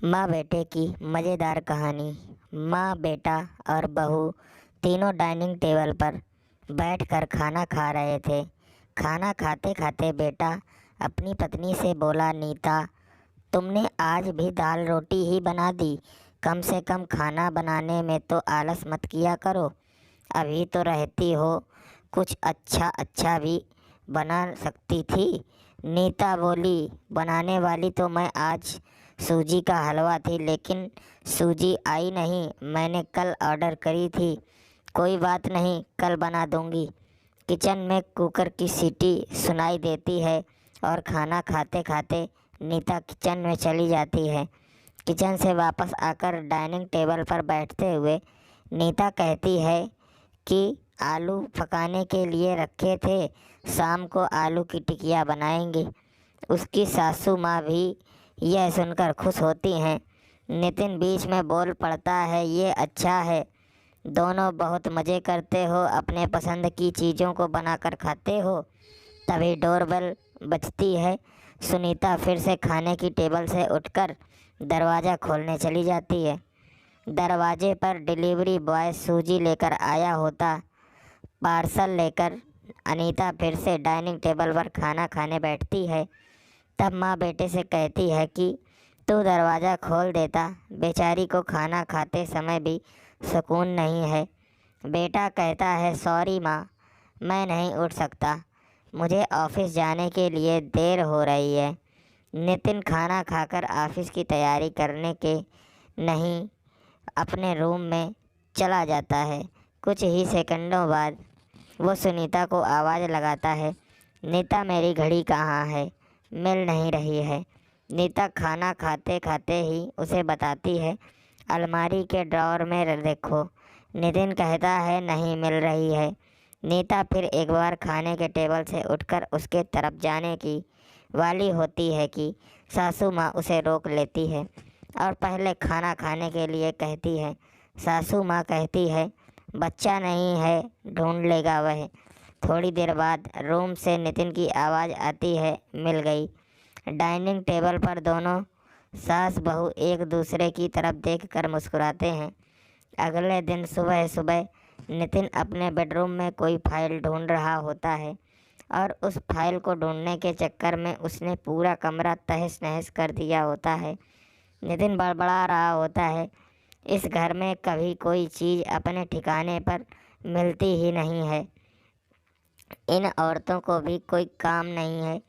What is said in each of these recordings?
माँ बेटे की मज़ेदार कहानी। माँ बेटा और बहू तीनों डाइनिंग टेबल पर बैठकर खाना खा रहे थे। खाना खाते खाते बेटा अपनी पत्नी से बोला, नीता, तुमने आज भी दाल रोटी ही बना दी। कम से कम खाना बनाने में तो आलस मत किया करो। अभी तो रहती हो, कुछ अच्छा अच्छा भी बना सकती थी। नीता बोली, बनाने वाली तो मैं आज सूजी का हलवा थी, लेकिन सूजी आई नहीं। मैंने कल ऑर्डर करी थी। कोई बात नहीं, कल बना दूंगी। किचन में कुकर की सीटी सुनाई देती है और खाना खाते खाते नीता किचन में चली जाती है। किचन से वापस आकर डाइनिंग टेबल पर बैठते हुए नीता कहती है कि आलू पकाने के लिए रखे थे, शाम को आलू की टिकिया बनाएंगे। उसकी सासू माँ भी यह सुनकर खुश होती हैं। नितिन बीच में बोल पड़ता है, ये अच्छा है, दोनों बहुत मज़े करते हो, अपने पसंद की चीज़ों को बनाकर खाते हो। तभी डोरबेल बजती है। सुनीता फिर से खाने की टेबल से उठकर दरवाज़ा खोलने चली जाती है। दरवाजे पर डिलीवरी बॉय सूजी लेकर आया होता। पार्सल लेकर अनीता फिर से डाइनिंग टेबल पर खाना खाने बैठती है। तब माँ बेटे से कहती है कि तू दरवाज़ा खोल देता, बेचारी को खाना खाते समय भी सुकून नहीं है। बेटा कहता है, सॉरी माँ, मैं नहीं उठ सकता, मुझे ऑफिस जाने के लिए देर हो रही है। नितिन खाना खाकर ऑफिस की तैयारी करने के नहीं अपने रूम में चला जाता है। कुछ ही सेकंडों बाद वो सुनीता को आवाज़ लगाता है, नीता, मेरी घड़ी कहाँ है? मिल नहीं रही है। नीता खाना खाते खाते ही उसे बताती है, अलमारी के ड्रॉअर में देखो। नितिन कहता है, नहीं मिल रही है। नीता फिर एक बार खाने के टेबल से उठकर उसके तरफ जाने की वाली होती है कि सासू माँ उसे रोक लेती है और पहले खाना खाने के लिए कहती है। सासू माँ कहती है, बच्चा नहीं है, ढूंढ लेगा वह। थोड़ी देर बाद रूम से नितिन की आवाज़ आती है, मिल गई। डाइनिंग टेबल पर दोनों सास बहू एक दूसरे की तरफ देखकर मुस्कुराते हैं। अगले दिन सुबह सुबह नितिन अपने बेडरूम में कोई फाइल ढूंढ रहा होता है और उस फाइल को ढूंढने के चक्कर में उसने पूरा कमरा तहस नहस कर दिया होता है। नितिन बड़बड़ा रहा होता है, इस घर में कभी कोई चीज़ अपने ठिकाने पर मिलती ही नहीं है। इन औरतों को भी कोई काम नहीं है,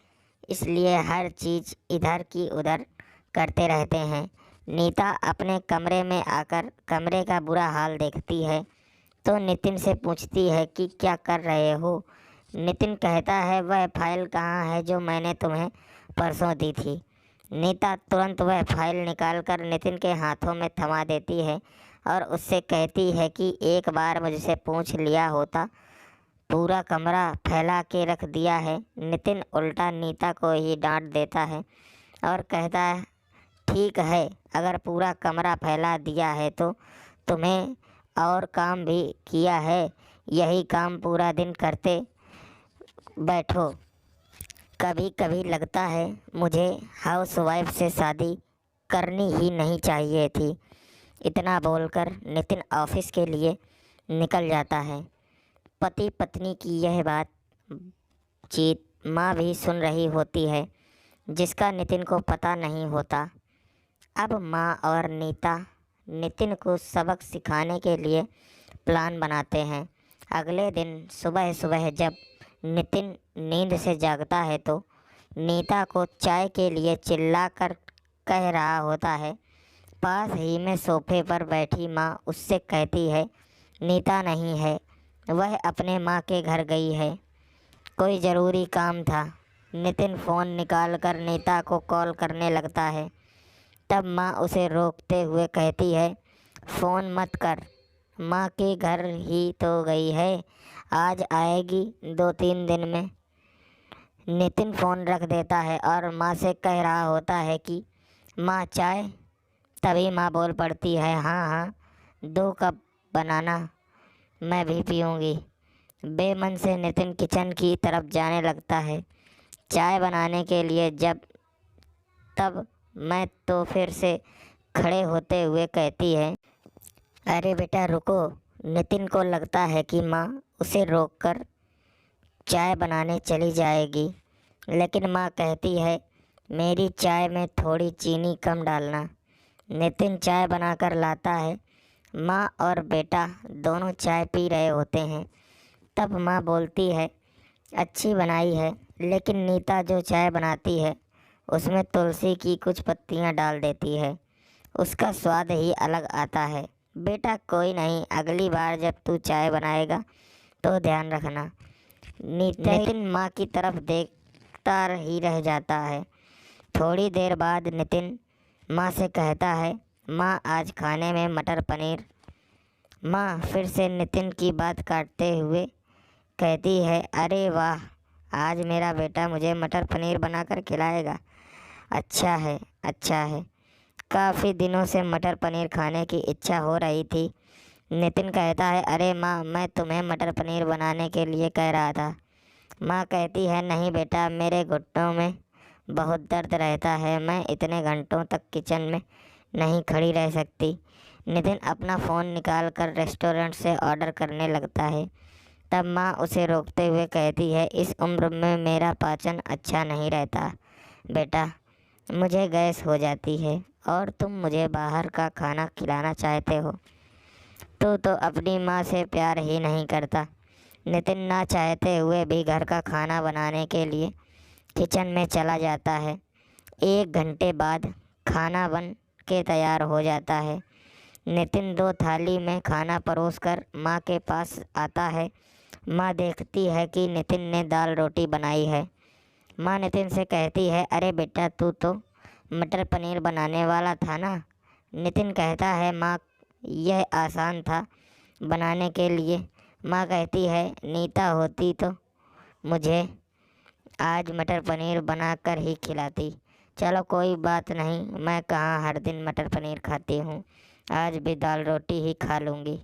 इसलिए हर चीज़ इधर की उधर करते रहते हैं। नीता अपने कमरे में आकर कमरे का बुरा हाल देखती है तो नितिन से पूछती है कि क्या कर रहे हो? नितिन कहता है, वह फाइल कहाँ है जो मैंने तुम्हें परसों दी थी। नीता तुरंत वह फाइल निकालकर नितिन के हाथों में थमा देती है और उससे कहती है कि एक बार मुझसे पूछ लिया होता, पूरा कमरा फैला के रख दिया है। नितिन उल्टा नीता को ही डांट देता है और कहता है, ठीक है, अगर पूरा कमरा फैला दिया है तो तुम्हें और काम भी किया है, यही काम पूरा दिन करते बैठो। कभी कभी लगता है मुझे हाउसवाइफ से शादी करनी ही नहीं चाहिए थी। इतना बोलकर नितिन ऑफिस के लिए निकल जाता है। पति पत्नी की यह बातचीत माँ भी सुन रही होती है, जिसका नितिन को पता नहीं होता। अब माँ और नीता नितिन को सबक सिखाने के लिए प्लान बनाते हैं। अगले दिन सुबह सुबह जब नितिन नींद से जागता है तो नीता को चाय के लिए चिल्लाकर कह रहा होता है। पास ही में सोफे पर बैठी माँ उससे कहती है, नीता नहीं है, वह अपने माँ के घर गई है, कोई ज़रूरी काम था। नितिन फ़ोन निकालकर नीता को कॉल करने लगता है। तब माँ उसे रोकते हुए कहती है, फ़ोन मत कर, माँ के घर ही तो गई है, आज आएगी 2-3 दिन में। नितिन फ़ोन रख देता है और माँ से कह रहा होता है कि माँ चाय। तभी माँ बोल पड़ती है, हाँ हाँ, 2 कप बनाना, मैं भी पीऊँगी। बेमन से नितिन किचन की तरफ जाने लगता है चाय बनाने के लिए। जब तब मैं तो फिर से खड़े होते हुए कहती है, अरे बेटा रुको। नितिन को लगता है कि माँ उसे रोककर चाय बनाने चली जाएगी, लेकिन माँ कहती है, मेरी चाय में थोड़ी चीनी कम डालना। नितिन चाय बनाकर लाता है। माँ और बेटा दोनों चाय पी रहे होते हैं। तब माँ बोलती है, अच्छी बनाई है, लेकिन नीता जो चाय बनाती है उसमें तुलसी की कुछ पत्तियाँ डाल देती है। उसका स्वाद ही अलग आता है। बेटा कोई नहीं, अगली बार जब तू चाय बनाएगा तो ध्यान रखना। नितिन माँ की तरफ देखता ही रह जाता है। थोड़ी देर बाद नितिन माँ से कहता है, माँ आज खाने में मटर पनीर। माँ फिर से नितिन की बात काटते हुए कहती है, अरे वाह, आज मेरा बेटा मुझे मटर पनीर बनाकर खिलाएगा। अच्छा है, अच्छा है। काफ़ी दिनों से मटर पनीर खाने की इच्छा हो रही थी। नितिन कहता है, अरे माँ, मैं तुम्हें मटर पनीर बनाने के लिए कह रहा था। माँ कहती है, नहीं बेटा, मेरे घुटनों में बहुत दर्द रहता है, मैं इतने घंटों तक किचन में नहीं खड़ी रह सकती। नितिन अपना फ़ोन निकाल कर रेस्टोरेंट से ऑर्डर करने लगता है। तब माँ उसे रोकते हुए कहती है, इस उम्र में मेरा पाचन अच्छा नहीं रहता बेटा, मुझे गैस हो जाती है और तुम मुझे बाहर का खाना खिलाना चाहते हो। तू तो अपनी माँ से प्यार ही नहीं करता। नितिन ना चाहते हुए भी घर का खाना बनाने के लिए किचन में चला जाता है। 1 घंटे बाद खाना बन के तैयार हो जाता है। नितिन 2 थाली में खाना परोसकर माँ के पास आता है। माँ देखती है कि नितिन ने दाल रोटी बनाई है। माँ नितिन से कहती है, अरे बेटा, तू तो मटर पनीर बनाने वाला था ना। नितिन कहता है, माँ यह आसान था बनाने के लिए। माँ कहती है, नीता होती तो मुझे आज मटर पनीर बनाकर ही खिलाती। चलो कोई बात नहीं, मैं कहाँ हर दिन मटर पनीर खाती हूँ, आज भी दाल रोटी ही खा लूँगी।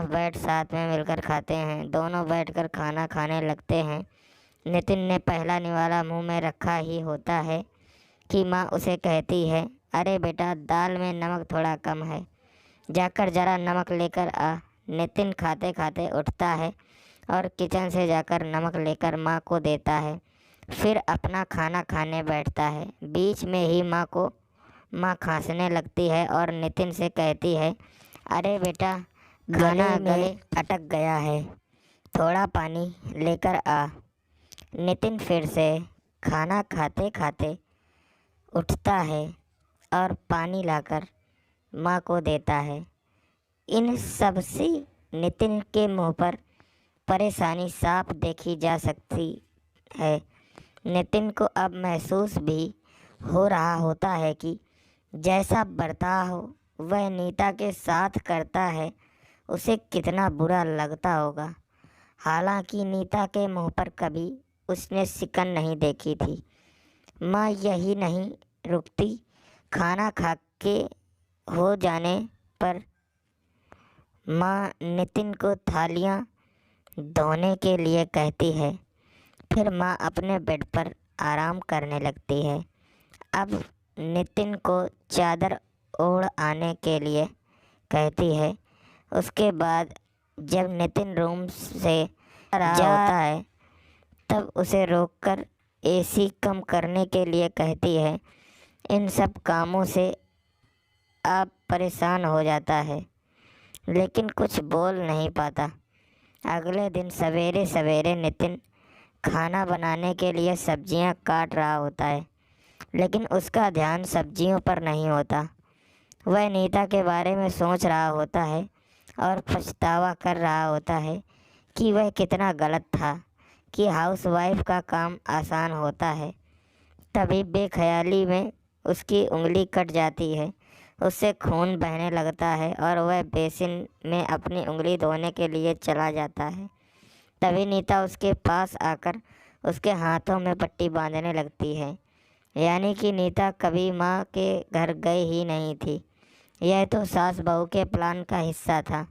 बैठ साथ में मिलकर खाते हैं। दोनों बैठकर खाना खाने लगते हैं। नितिन ने पहला निवाला मुंह में रखा ही होता है कि माँ उसे कहती है, अरे बेटा, दाल में नमक थोड़ा कम है, जाकर ज़रा नमक लेकर आ। नितिन खाते खाते उठता है और किचन से जाकर नमक लेकर माँ को देता है। फिर अपना खाना खाने बैठता है। बीच में ही माँ खांसने लगती है और नितिन से कहती है, अरे बेटा, खाना गले अटक गया है, थोड़ा पानी लेकर आ। नितिन फिर से खाना खाते खाते उठता है और पानी लाकर माँ को देता है। इन सब से नितिन के मुंह पर परेशानी साफ देखी जा सकती है। नितिन को अब महसूस भी हो रहा होता है कि जैसा बर्ताव वह नीता के साथ करता है उसे कितना बुरा लगता होगा। हालांकि नीता के मुंह पर कभी उसने सिकन नहीं देखी थी। माँ यही नहीं रुकती। खाना खा के हो जाने पर माँ नितिन को थालियाँ धोने के लिए कहती है। फिर माँ अपने बेड पर आराम करने लगती है। अब नितिन को चादर ओढ़ आने के लिए कहती है। उसके बाद जब नितिन रूम से रहा होता है तब उसे रोककर एसी कम करने के लिए कहती है। इन सब कामों से आप परेशान हो जाता है, लेकिन कुछ बोल नहीं पाता। अगले दिन सवेरे सवेरे नितिन खाना बनाने के लिए सब्जियां काट रहा होता है, लेकिन उसका ध्यान सब्जियों पर नहीं होता। वह नीता के बारे में सोच रहा होता है और पछतावा कर रहा होता है कि वह कितना गलत था कि हाउसवाइफ का काम आसान होता है। तभी बेख्याली में उसकी उंगली कट जाती है। उससे खून बहने लगता है और वह बेसिन में अपनी उंगली धोने के लिए चला जाता है। तभी नीता उसके पास आकर उसके हाथों में पट्टी बांधने लगती है। यानी कि नीता कभी माँ के घर गई ही नहीं थी। यह तो सास बहू के प्लान का हिस्सा था,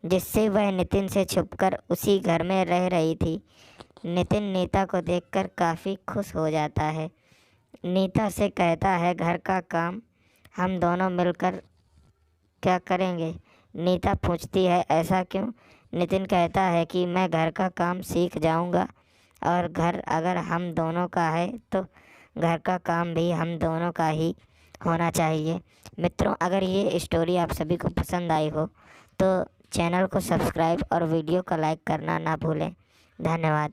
जिससे वह नितिन से छुपकर उसी घर में रह रही थी। नितिन नीता को देखकर काफ़ी खुश हो जाता है। नीता से कहता है, घर का काम हम दोनों मिलकर क्या करेंगे? नीता पूछती है, ऐसा क्यों? नितिन कहता है कि मैं घर का काम सीख जाऊंगा और घर अगर हम दोनों का है तो घर का काम भी हम दोनों का ही होना चाहिए। मित्रों, अगर ये स्टोरी आप सभी को पसंद आई हो तो चैनल को सब्सक्राइब और वीडियो को लाइक करना ना भूलें। धन्यवाद।